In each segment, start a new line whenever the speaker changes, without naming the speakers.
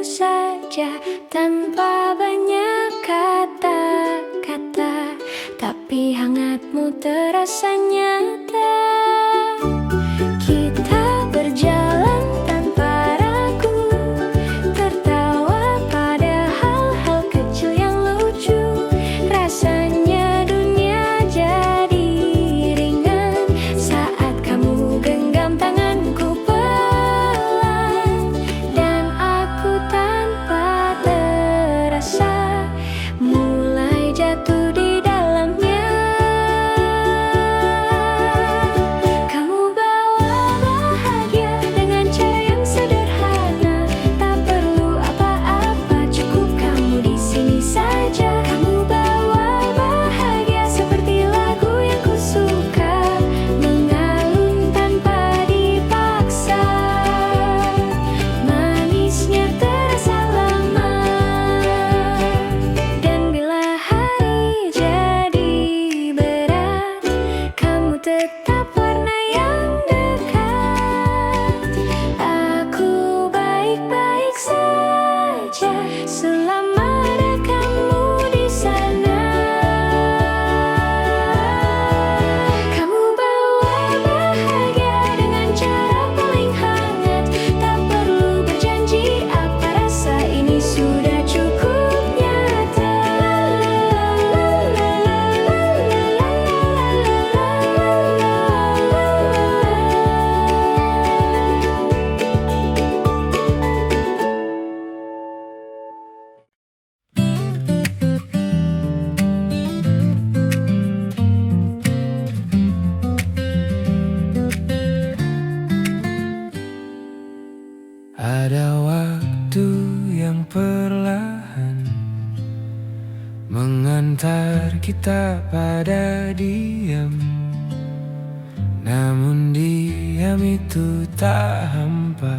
saja tanpa banyak kata-kata, tapi hangatmu terasa nyata. Kita berjalan tanpa ragu, tertawa pada hal-hal kecil yang lucu. Rasanya dunia jadi ringan saat kamu genggam tanganku pelan, dan aku tanpa terasa mulai jatuh di dalamnya. Kamu bawa bahagia dengan cara yang sederhana, tak perlu apa-apa, cukup kamu di sini saja. Kamu bawa bahagia seperti lagu yang kusuka, mengalun tanpa dipaksa. Manisnya terasa lama, dan bila hari jadi berat, kamu tetap warna yang dekat. Aku baik-baik saja selama ada kamu di sana. Kamu bawa bahagia dengan cara paling hangat, tak perlu berjanji apa, rasa ini sudah cukup nyata.
Ada waktu yang perlahan mengantar kita pada diam, namun diam itu tak hampa.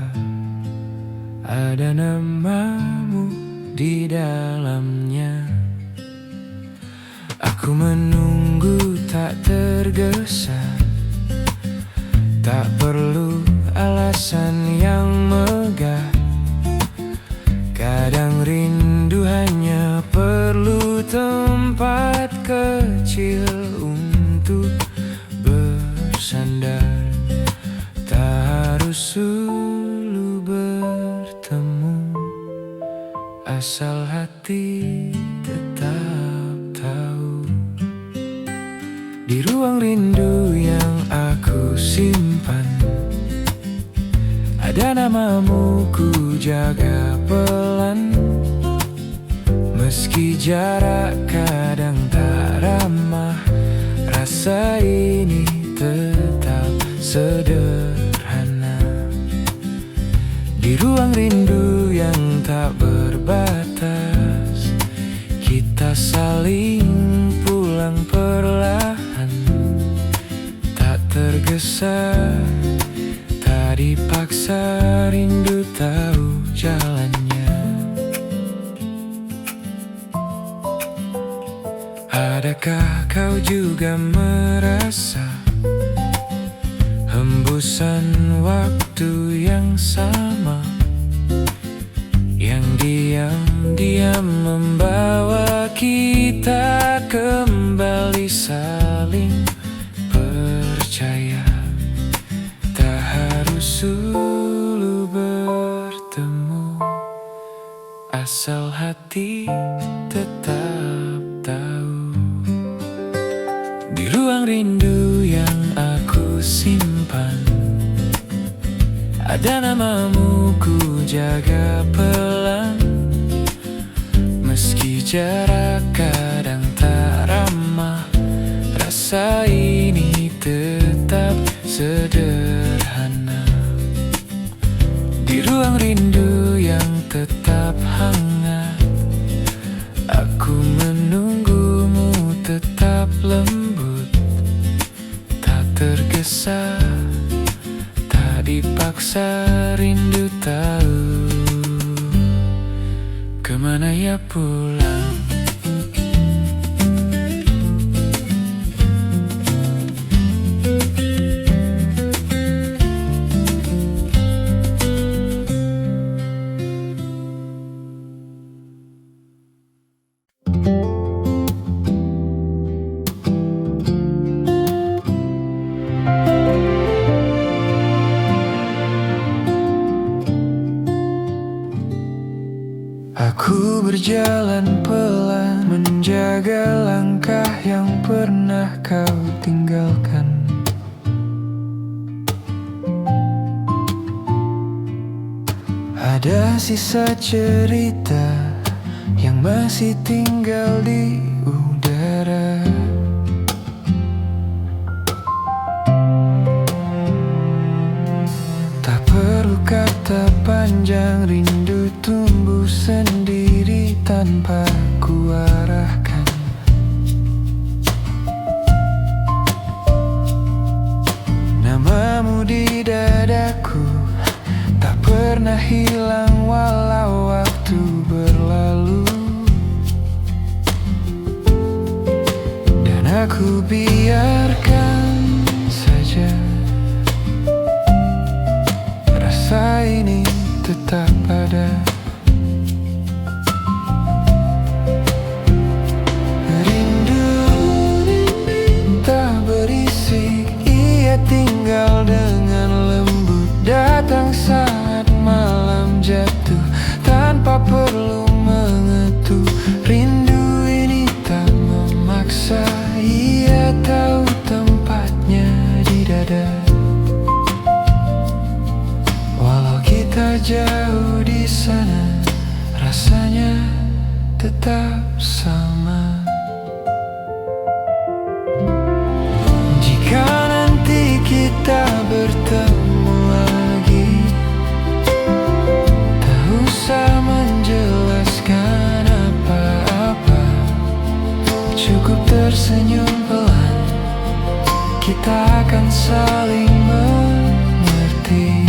Ada namamu di dalamnya. Aku menunggu tak tergesa, tak perlu alasan yang megah. Kadang rindu hanya perlu tempat kecil untuk bersandar. Tak harus dulu bertemu, asal hati tetap tahu. Di ruang rindu yang aku simpan, ada namamu ku jaga pelan. Meski jarak kadang tak ramah, rasa ini tetap sederhana. Di ruang rindu yang tak berbatas, kita saling pulang perlahan, tak tergesa, tak dipaksa, rindu tahu jalannya. Adakah kau juga merasa hembusan waktu yang sama, yang diam-diam membawa kita kembali saling percaya. Tak harus dulu bertemu, asal hati tetap tahu. Di ruang rindu yang aku simpan, ada namamu ku jaga pelan. Meski jarak kadang tak ramah, rasa ini tetap sederhana. Di ruang rindu yang tetap hangat, aku menunggumu tetap lembut, tak tergesa, tak dipaksa, rindu tahu kemana ia pulang. Ku berjalan pelan, menjaga langkah yang pernah kau tinggalkan. Ada sisa cerita yang masih tinggal di udara. Tak perlu kata panjang, rindu tumbuh sendiri tanpa ku arahkan. Namamu di dadaku tak pernah hilang walau waktu berlalu. Dan aku biarkan saja rasa ini tetap ada. Rindu ini tak berisik, ia tinggal dengan lembut, datang saat malam jatuh tanpa perlu mengetuk. Rindu ini tak memaksa, ia tahu tempatnya di dada. Walau kita jauh di sana, rasanya tetap sama. Jika nanti kita bertemu lagi, tak usah menjelaskan apa-apa, cukup tersenyum pelan, kita akan saling mengerti.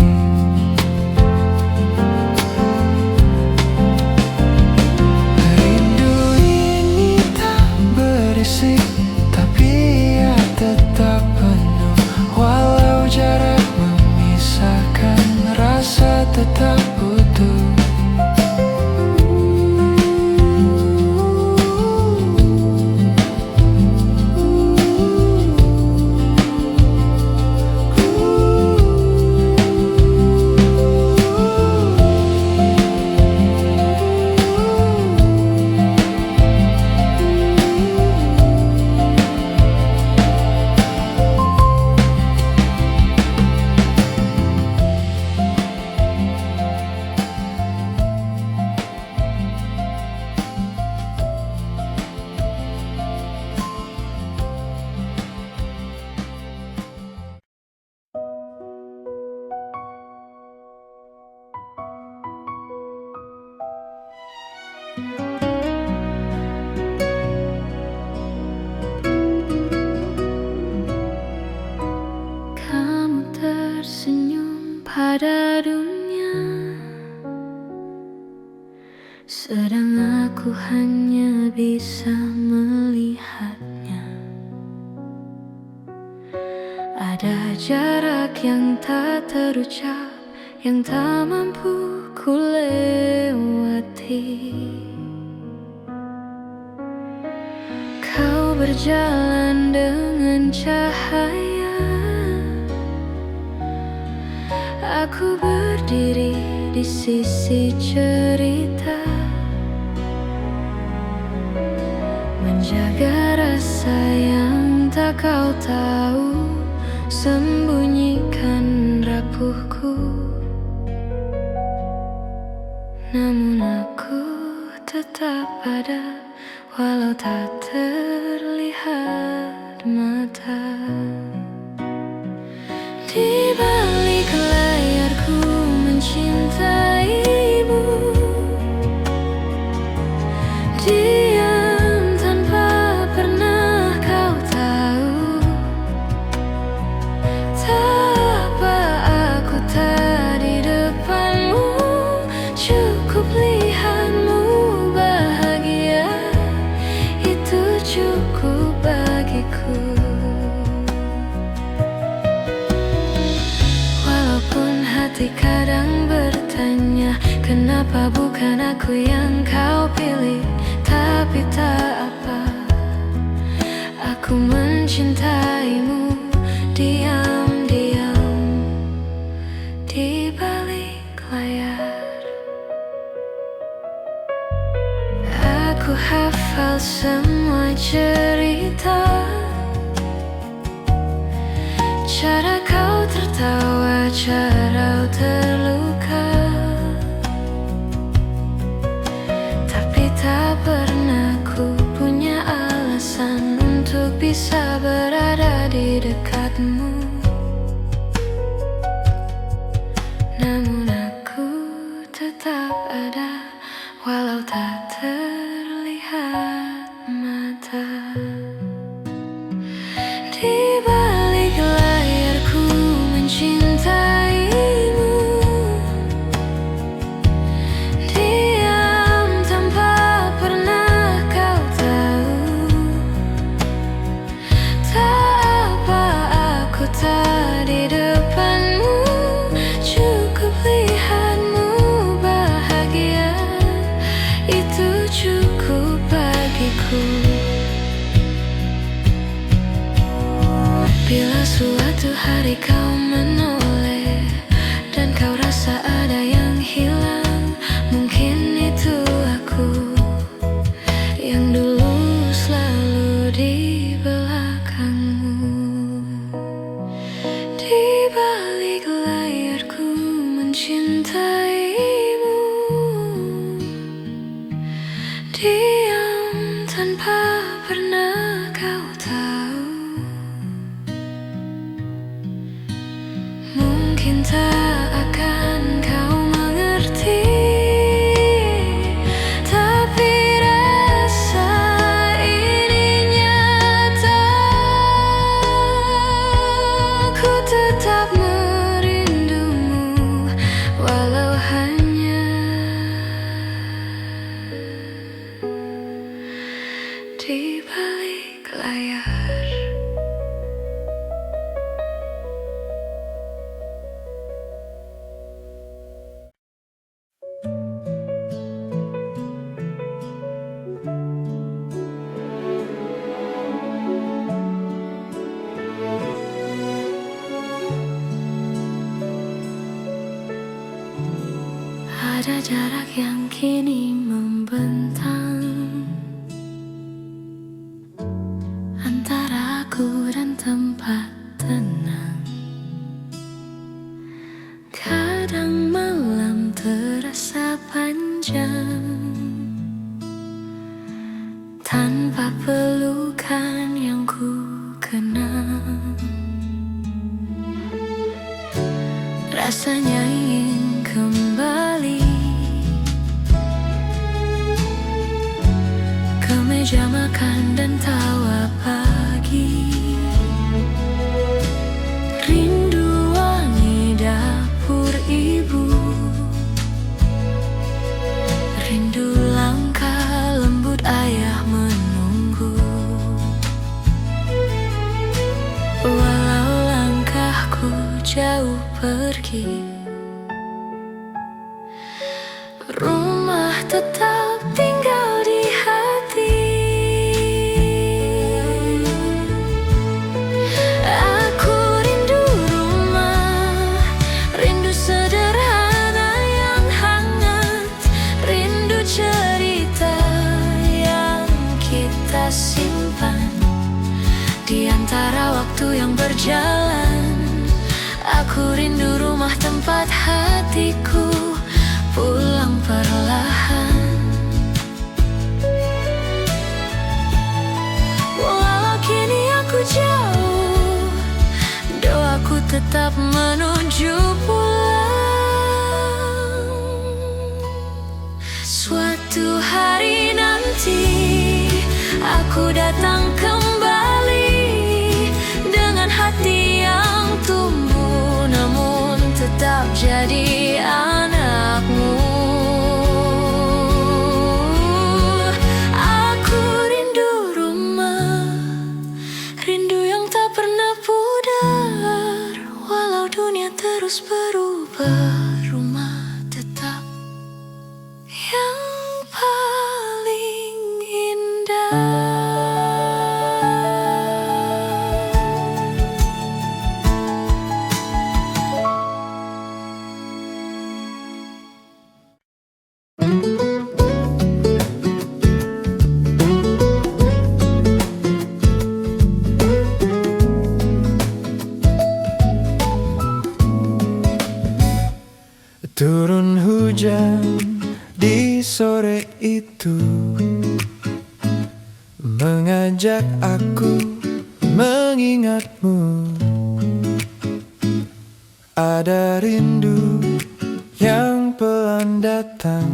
Rindu ini tak berisik, tapi ia tetap penuh. Walau jarak memisahkan, rasa tetap utuh.
Kamu tersenyum pada dunia, sedang aku hanya bisa melihatnya. Ada jarak yang tak terucap, yang tak mampu ku lewati. Kau berjalan dengan cahaya, aku berdiri di sisi cerita, menjaga rasa yang tak kau tahu, sembunyikan rapuhku. Namun aku tetap ada, walau tak terlihat mata. Di balik layarku mencintaimu, diam tanpa pernah kau tahu. Tak apa aku tak di depanmu, cukup lihatmu bahagia, itu cukup bagiku. Hati kadang bertanya, kenapa bukan aku yang kau pilih? Tapi tak apa, aku mencintaimu diam-diam di balik layar. semua cerita, cara kau tertawa, cara terluka, tapi tak pernah ku punya alasan untuk bisa berada di dekatmu. Namun aku tetap ada, walau tak terlihat mata. Di balik layarku mencintaimu, diam tanpa pernah kau tahu. Tak apa aku tak di depanmu, cukup lihatmu bahagia, itu cukup bagiku. Bila suatu hari kau menoleh dan kau rasa ada yang hilang, mungkin itu aku yang dulu selalu di belakangmu. Di balik layarku mencintaimu, diam tanpa pernah kau tahu. Mungkin tak akan kau mengerti, tapi rasa ini nyata. Ku tetap merindumu, walau hanya di balik layar. Ada jarak yang kini membentang antara aku dan tempat tenang. Kadang malam terasa panjang tanpa pelukan yang ku kenang. Rasanya ingin kembali ke meja makan dan tawa pagi. Rindu wangi dapur ibu, rindu langkah lembut ayah menunggu. Walau langkahku jauh pergi, rumah tetap tinggal di hati. Aku rindu rumah, rindu sederhana yang hangat, rindu cerita yang kita simpan di antara waktu yang berjalan. Aku rindu rumah tempat hatiku pulang perlahan. Walau kini aku jauh, doaku tetap menuju pulang. Suatu hari nanti aku datang kembali dengan hati yang tumbuh, namun tetap jadi anakmu. Aku rindu rumah, rindu yang tak pernah pudar. Walau dunia terus berubah, rumah tetap yang paling indah.
Turun hujan di sore itu, mengajak aku mengingatmu. Ada rindu yang pelan datang,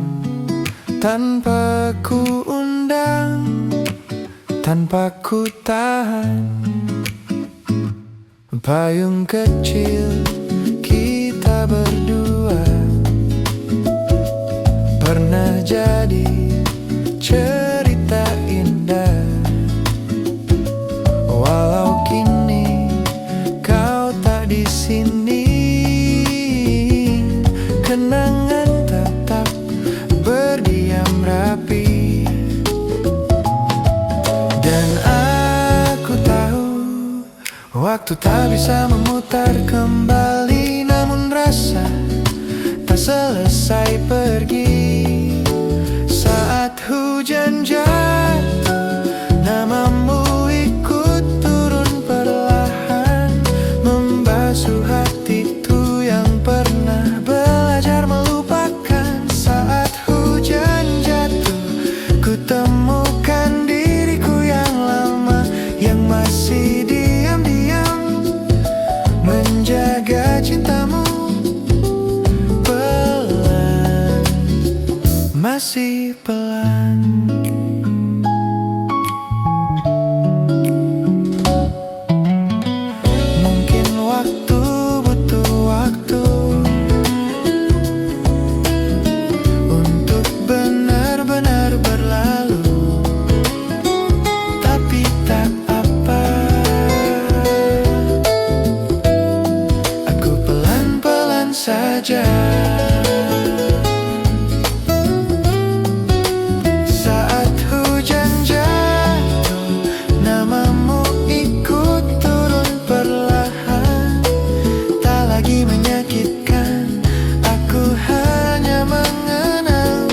tanpa ku undang, tanpa ku tahan. Payung kecil kita berdua pernah jadi cerita indah. Walau kini kau tak di sini, kenangan tetap berdiam rapi. Dan aku tahu waktu tak bisa memutar kembali, namun rasa tak selesai pergi. Saat hujan jatuh, namamu ikut turun perlahan, membasuh hatiku yang pernah belajar melupakan. Saat hujan jatuh, ku temukan diriku yang lama, yang masih diam-diam menjaga cintamu. Pelan, masih pelan. Mungkin waktu butuh waktu untuk benar-benar berlalu, tapi tak apa, aku pelan-pelan saja. Saat hujan jatuh, namamu ikut turun perlahan, tak lagi menyakitkan, aku hanya mengenal.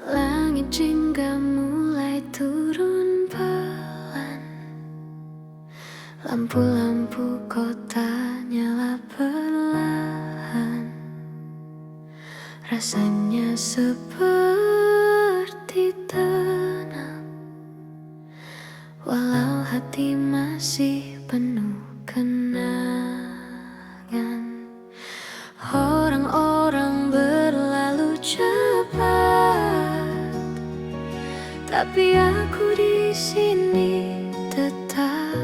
Langit jingga mulai turun pelan, lampu-lampu kota nyala perlahan. Rasanya seperti tenang, walau hati masih penuh kenangan. Orang-orang berlalu cepat, tapi aku di sini tetap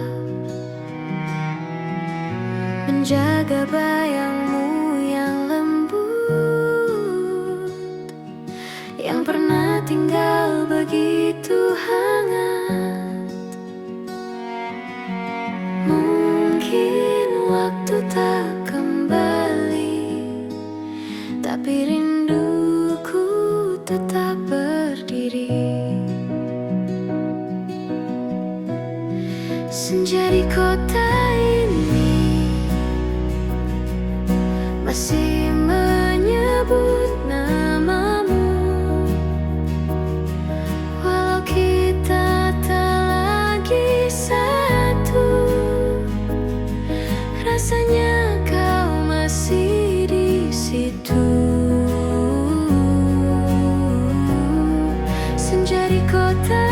menjaga bayangmu yang lembut, yang pernah tinggal begitu hangat. Mungkin waktu tak kembali, tapi rinduku tetap berdiri. Senja di kota ini masih menyebut namamu, walau kita tak lagi satu. Rasanya kau masih di situ. Senja di kota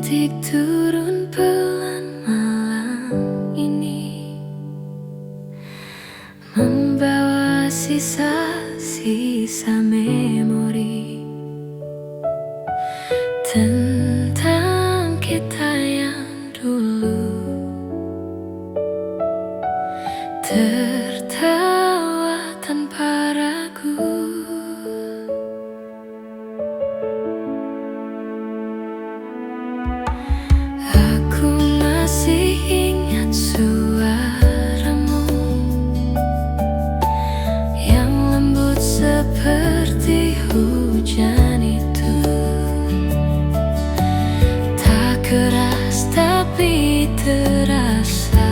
rintik turun pelan malam ini, membawa sisa-sisa memori tentang kita yang dulu, tertawa tanpa ragu. Aku masih ingat suaramu yang lembut seperti hujan itu, tak keras tapi terasa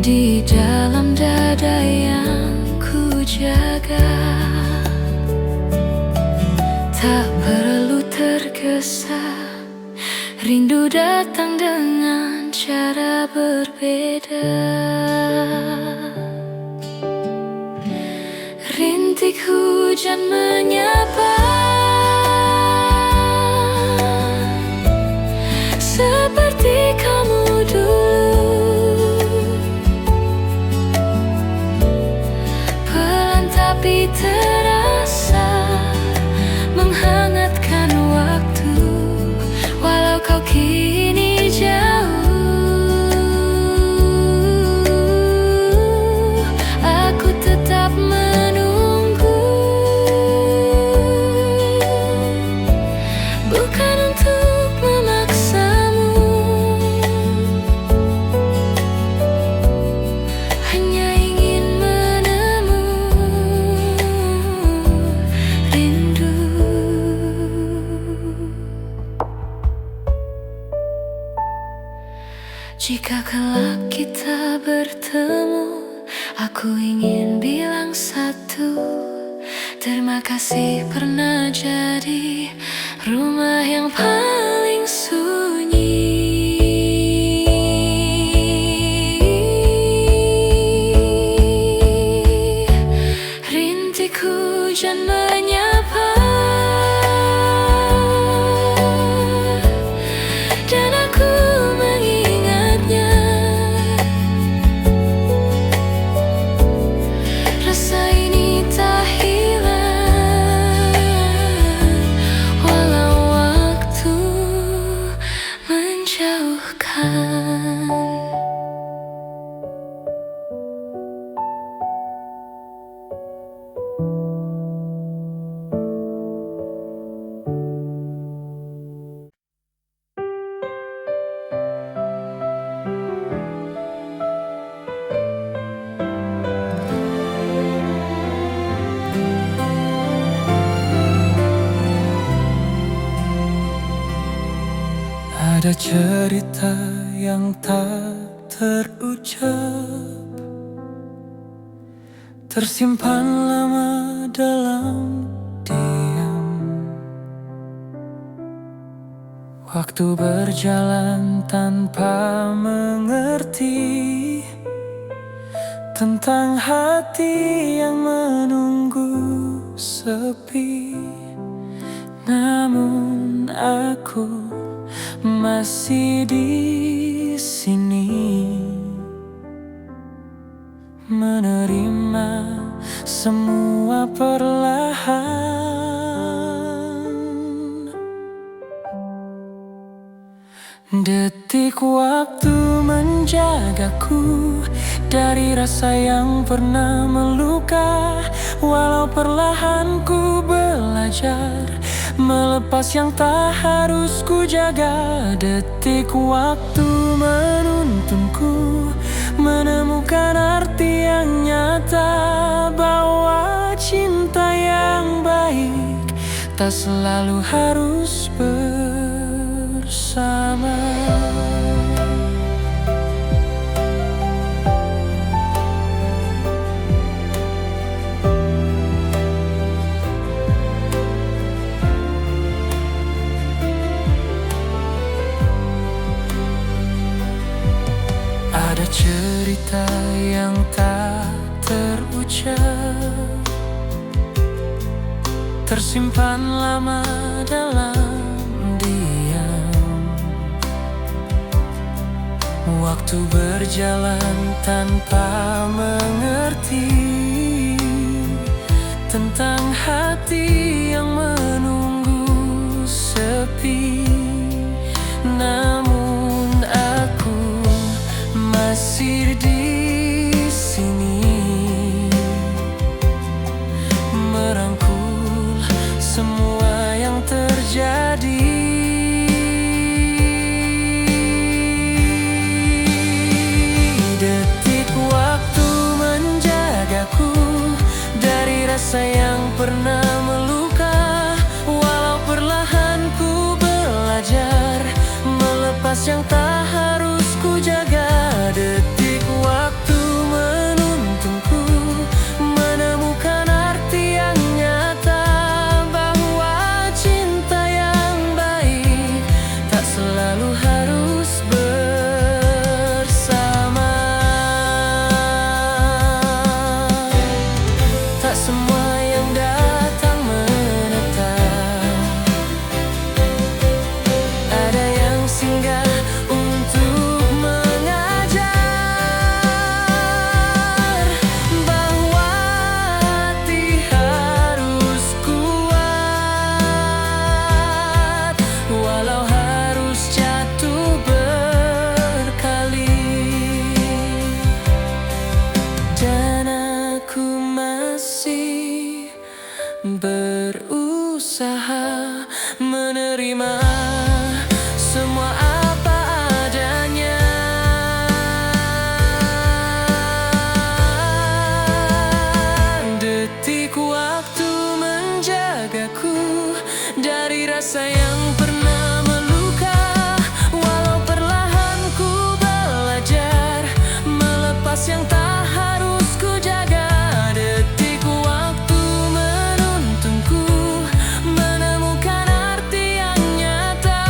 di dalam dada yang ku jaga. Tak perlu tergesa, rindu datang dengan cara berbeda. Rintik hujan menyapa, seperti kamu dulu, pelan tapi terasa menghangatkan waktu. Walau kau kini jauh, aku tetap menunggu, bukan untuk memaksamu, hanya ingin menemu rindu. Jika kelak kita bertemu, aku ingin bilang satu: terima kasih pernah jadi rumah yang paling sunyi. Rintik hujan menyapa, dan aku mengingatnya. Rasa ini tak hilang walau waktu menjauhkan.
Ada cerita yang tak terucap, tersimpan lama dalam diam. Waktu berjalan tanpa mengerti tentang hati yang menunggu sepi. Namun aku masih di sini, menerima semua perlahan. Detik waktu menjagaku dari rasa yang pernah meluka. Walau perlahan ku belajar melepas yang tak harus ku jaga. Detik waktu menuntunku menemukan arti yang nyata, bahwa cinta yang baik tak selalu harus bersama. Ada cerita yang tak terucap, tersimpan lama dalam Waktu berjalan tanpa mengerti tentang hati yang menunggu sepi. Namun aku masih di sini, merangkul semua yang terjadi. Detik waktu menjagaku dari rasa yang pernah meluka. Walau perlahan ku belajar melepas yang tak harus ku jaga. Detik waktu menuntunku menemukan arti yang nyata, bahwa cinta yang baik tak selalu harus bersama. Tak semua yang datang menetap, ada yang singgah untuk mengajar bahwa hati harus kuat, walau harus jatuh berkali. Dan aku masih berusaha menerima semua apa adanya. Detik waktu menjagaku dari rasa yang pernah meluka. Walau perlahan ku belajar melepas yang tak harus ku jaga. Detik waktu menuntunku menemukan arti yang nyata,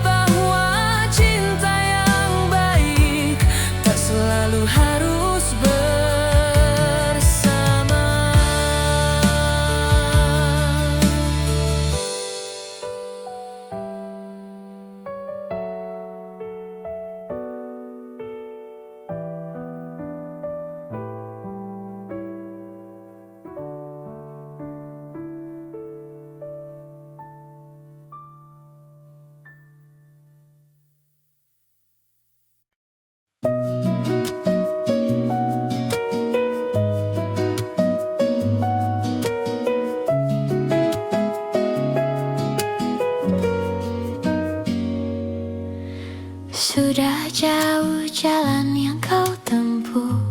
bahwa cinta yang baik tak selalu harus bersama.
Sudah jauh jalan yang kau tempuh,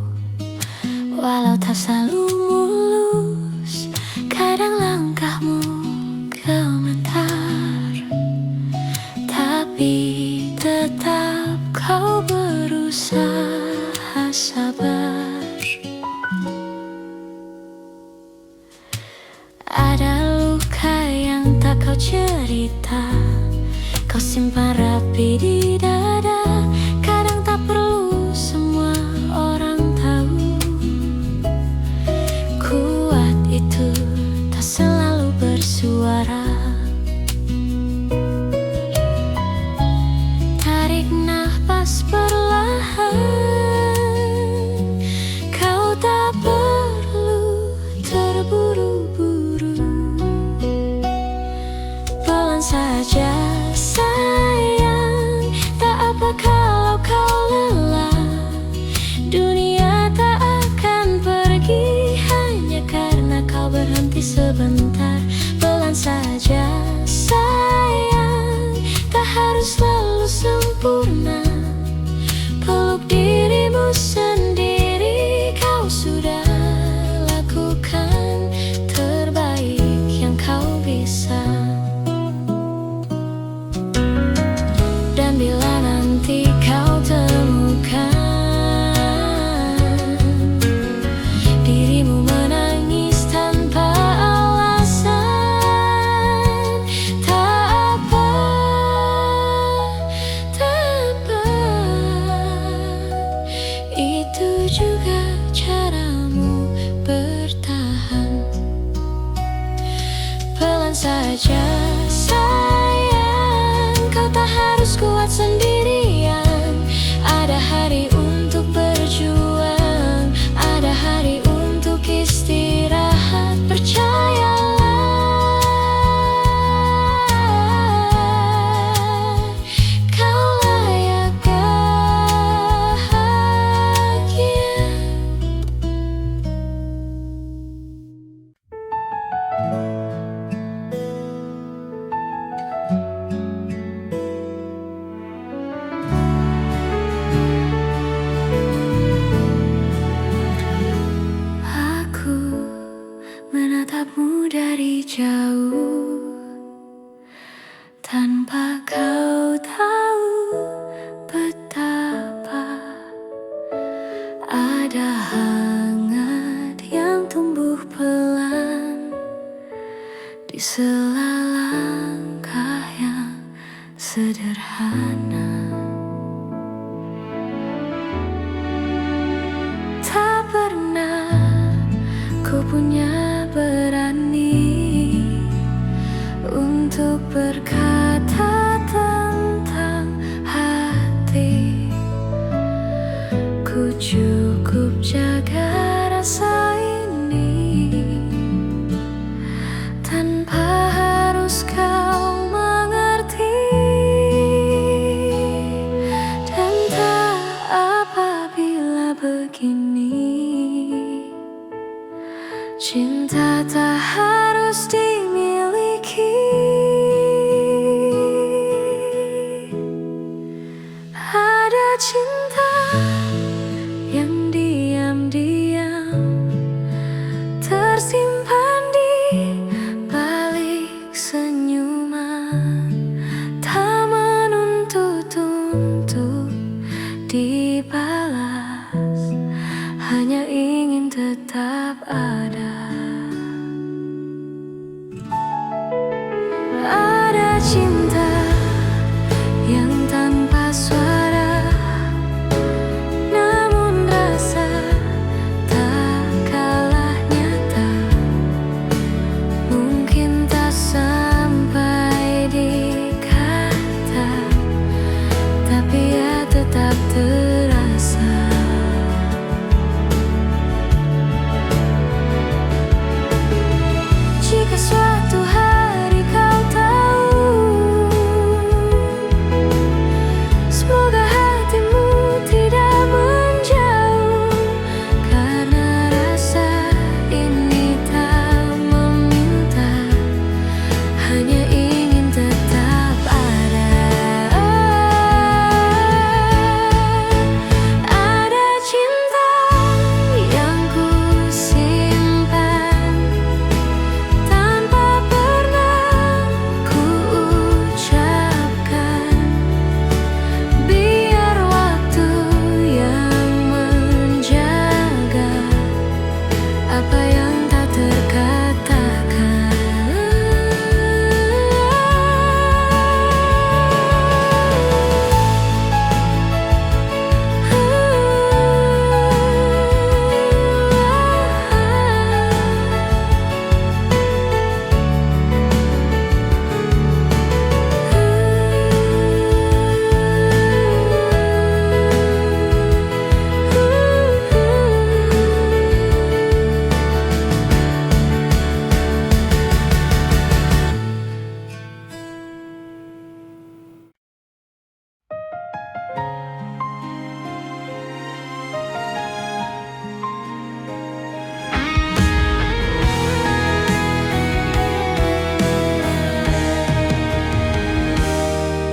walau tak selalu mulus. Kadang langkahmu gemetar, tapi tetap kau berusaha sabar. Ada luka yang tak kau cerita, kau simpan rapi di dada. Kadang tak perlu semua orang tahu, kuat itu tak selalu bersuara. Tarik nafas perlahan, kau tak perlu terburu-buru. Pelan saja sayang, tak tanpa kau tahu betapa ada hangat yang tumbuh pelan di sela langkah yang sederhana. Tak pernah ku punya berani untuk berkata tentang hati. Ku cukup jaga rasa ini tanpa harus kau mengerti. Dan tak apabila begini, cinta tak harus dimiliki. Ada cinta yang diam-diam tersimpan di balik senyuman, tak menuntut untuk dibalas, hanya ingin tetap ada. Ada cinta yang tanpa suara, namun rasa tak kalah nyata. Mungkin tak sampai di kata, tapi ya tetap terasa. Jika suatu hari kau tahu, semoga hatimu tidak menjauh, karena rasa ini tak meminta, hanya ingin tetap ada. Ada cinta yang ku simpan tanpa pernah ku ucapkan, biar waktu yang menjaga apa yang tak terkatakan.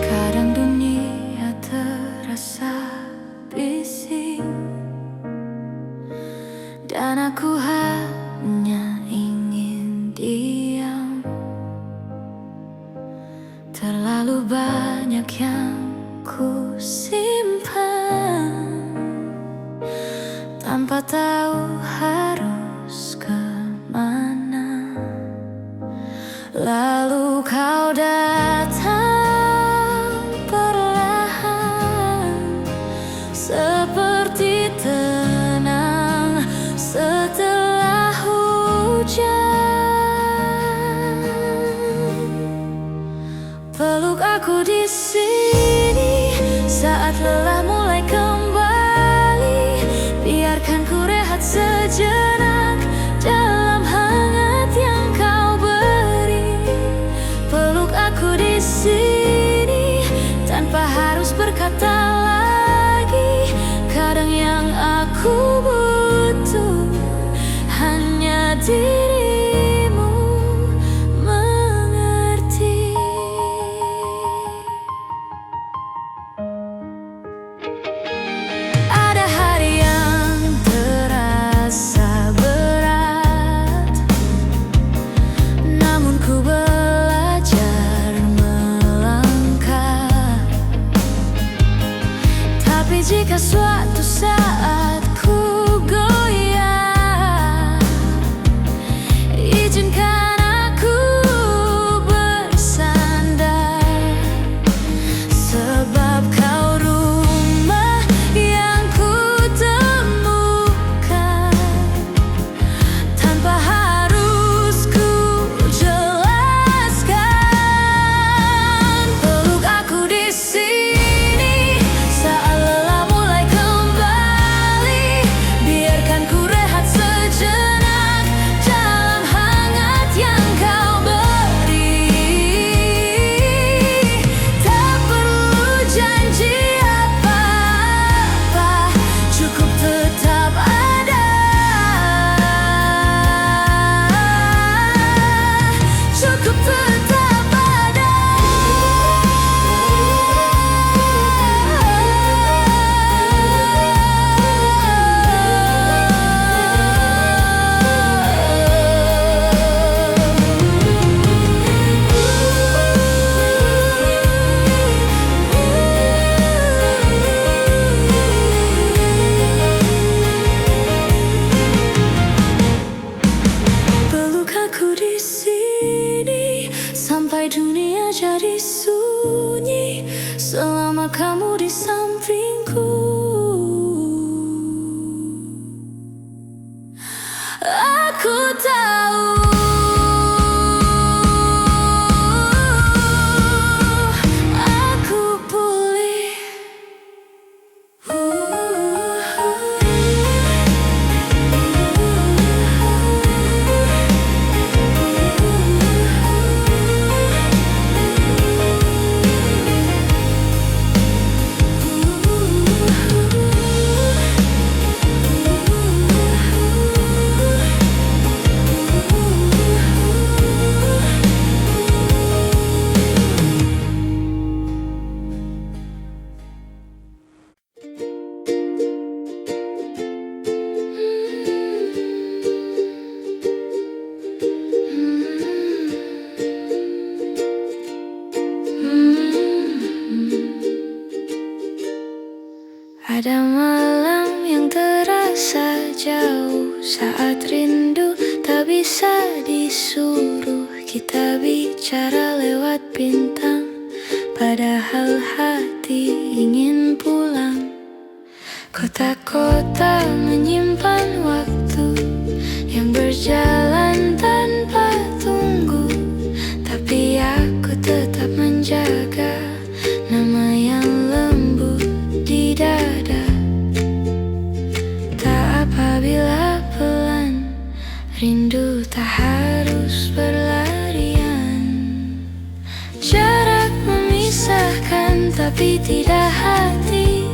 Kadang dunia terasa bising, dan aku hanya ingin diam. Terlalu banyak yang ku simpan tanpa tahu harus kemana. Lalu kau datang perlahan, seperti tenang setelah hujan. Peluk aku di sini saat lelah mulai kembali. Biarkan ku rehat sejenak dalam hangat yang kau beri. Peluk aku di sini tanpa harus berkata lagi. Kadang yang aku butuh hanya dirimu mengerti. Ada hari yang terasa berat, namun ku belajar melangkah. selama kamu di sampingku. Aku tahu aku pulih. Ada malam yang terasa jauh, saat rindu tak bisa disuruh. Kita bicara lewat bintang, padahal hati ingin pulang. Kota-kota menyimpan waktu yang berjalan tanpa tunggu, tapi aku tetap menjaga nama yang lembut di dada. Tak apabila pelan, rindu tak harus berlarian. Jarak memisahkan tapi tidak hati.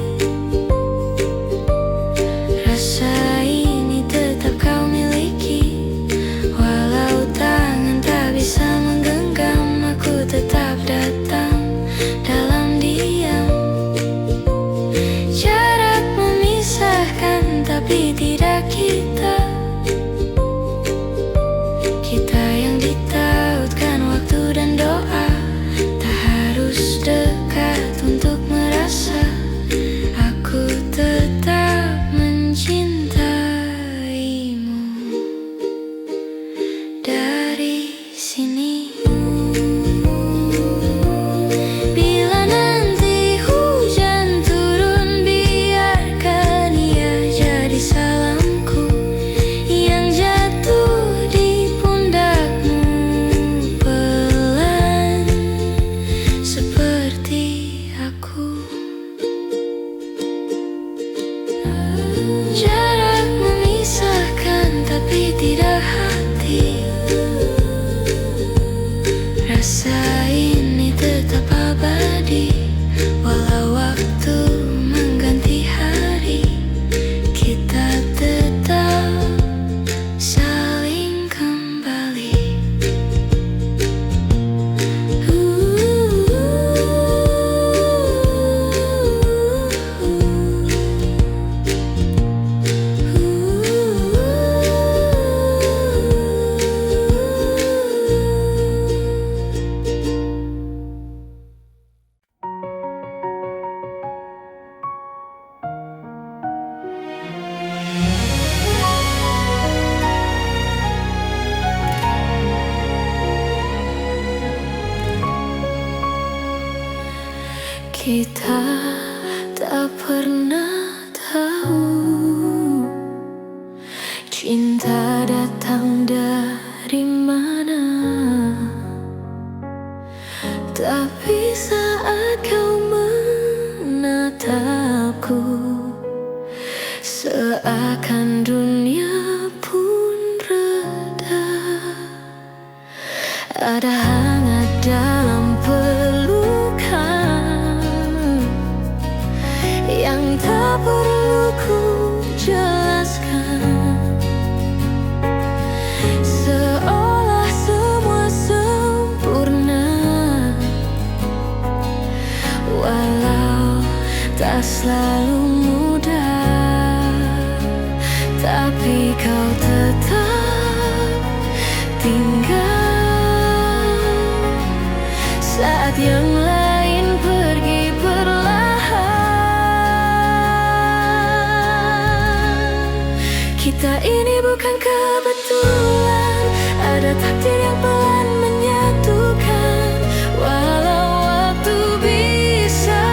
Rasa ini tetap kau miliki, walau tangan tak bisa menggenggam. Aku tetap datang dalam diam. Jarak memisahkan tapi tidak kita. Kita yang ditautkan waktu dan doa. Tak harus dekat untuk merasa aku tetap mencintaimu. Dari sini, bila nanti hujan turun, biarkan ia jadi salamku yang jatuh di pundakmu pelan, seperti aku. Jarak memisahkan tapi tidak hati. Rasa ini tetap abadi, walau waktu mengganti hari. Kita tetap saling kembali. Kita tak pernah tahu cinta datang dari mana, tapi saat kau menatapku, seakan dunia pun reda. Ada hangat dalam pelukan yang tak perlu ku jelaskan. Seolah semua sempurna, walau tak selalu mudah. Tapi kau tetap tinggal saat yang lain pergi perlahan. Kita ini bukan kebetulan, ada takdir yang pelan menyatukan. Walau waktu bisa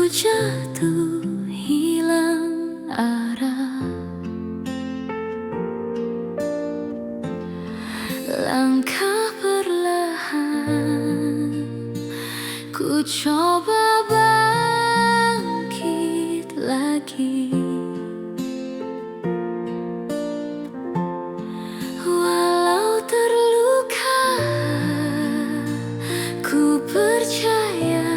terjatuh hilang arah. Langkah perlahan ku coba bangkit lagi. Walau terluka, ku percaya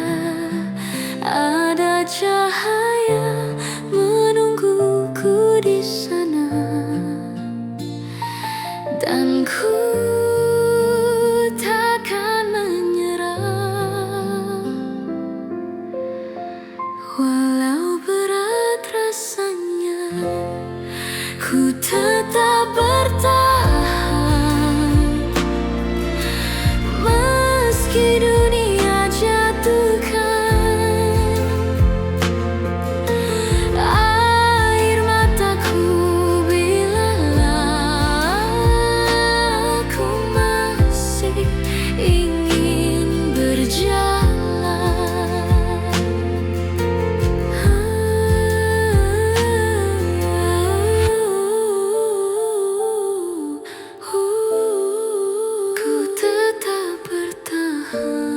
ada cahaya menungguku di sana, dan ku takkan menyerah. Walau berat rasanya, ku tetap bertahan. Meski dunia jatuhkan air mataku bila aku masih ingin berjalan. Ku tetap bertahan.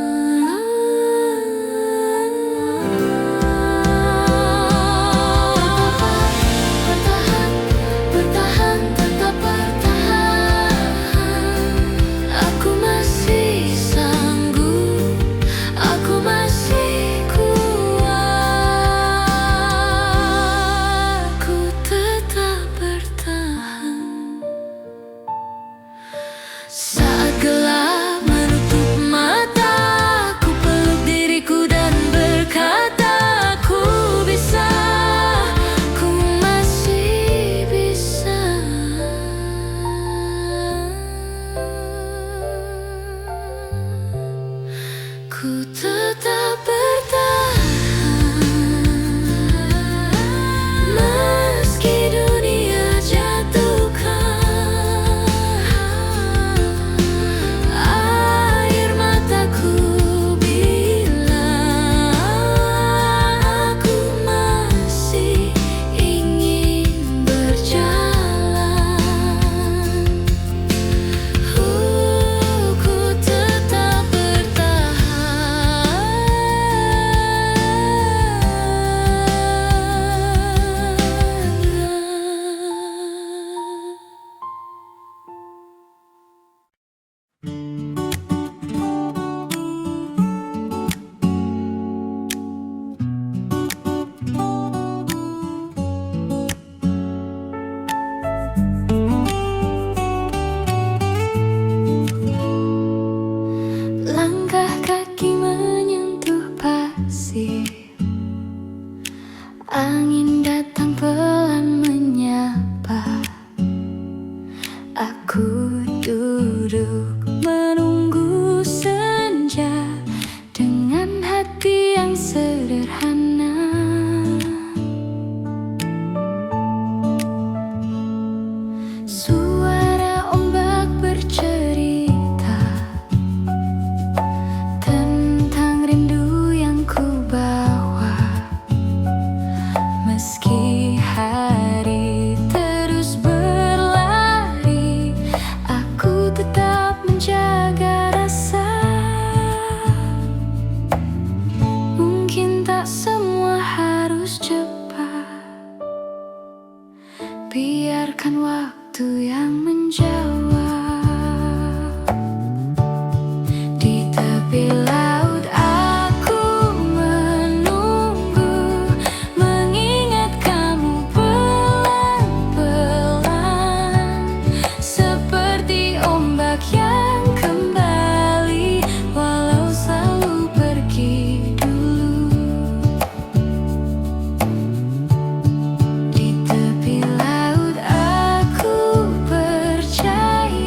Bertahan, bertahan, tetap bertahan. Aku masih sanggup, aku masih kuat. Ku tetap bertahan. Saat gelap menutup mata, ku peluk diriku dan berkata, ku bisa, ku masih bisa. Ku tetap bertahan. Meski dunia jatuhkan air mataku bila aku masih ingin berjalan. Ku tetap langkah kaki menyentuh pasir, angin datang pelan menyapa. Aku duduk menunggu senja dengan hati yang sederhana. Suara ombak bercerita tentang rindu yang ku bawa. Meski hari terus berlari, aku tetap menjaga rasa. Mungkin tak semua harus cepat, biarkan waktu yang menjawab. Di tepi laut aku menunggu, mengingat kamu pelan-pelan, seperti ombak yang kembali walau selalu pergi dulu. Di tepi laut aku percaya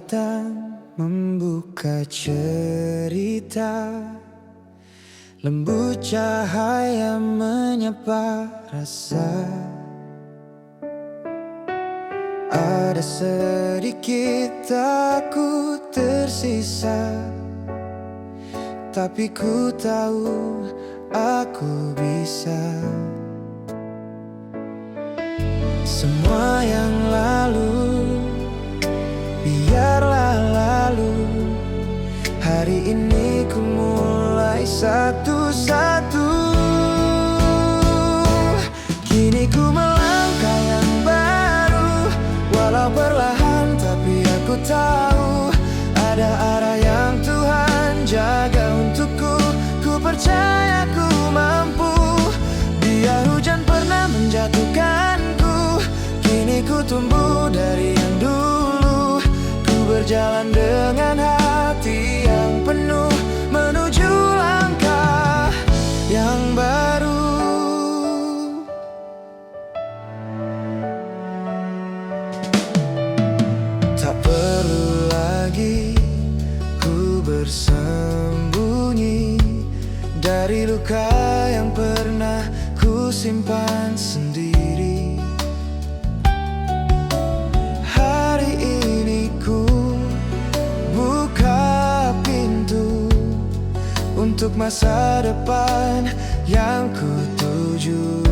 datang membuka cerita, lembut cahaya menyapa rasa. Ada sedikit takut tersisa, tapi ku tahu aku bisa. Semua yang lalu biarlah lalu. Hari ini ku mulai satu-satu. Kini ku melangkah yang baru, walau perlahan tapi aku tahu ada arah yang Tuhan jaga untukku. Ku percaya ku mampu. Biar hujan pernah menjatuhkanku, kini ku tumbuh dari yang dulu. Ku berjalan dengan hati yang penuh menuju langkah yang baru. Tak perlu lagi ku bersembunyi dari luka yang pernah ku simpan sendiri. Hari ini ku buka pintu untuk masa depan yang ku tuju.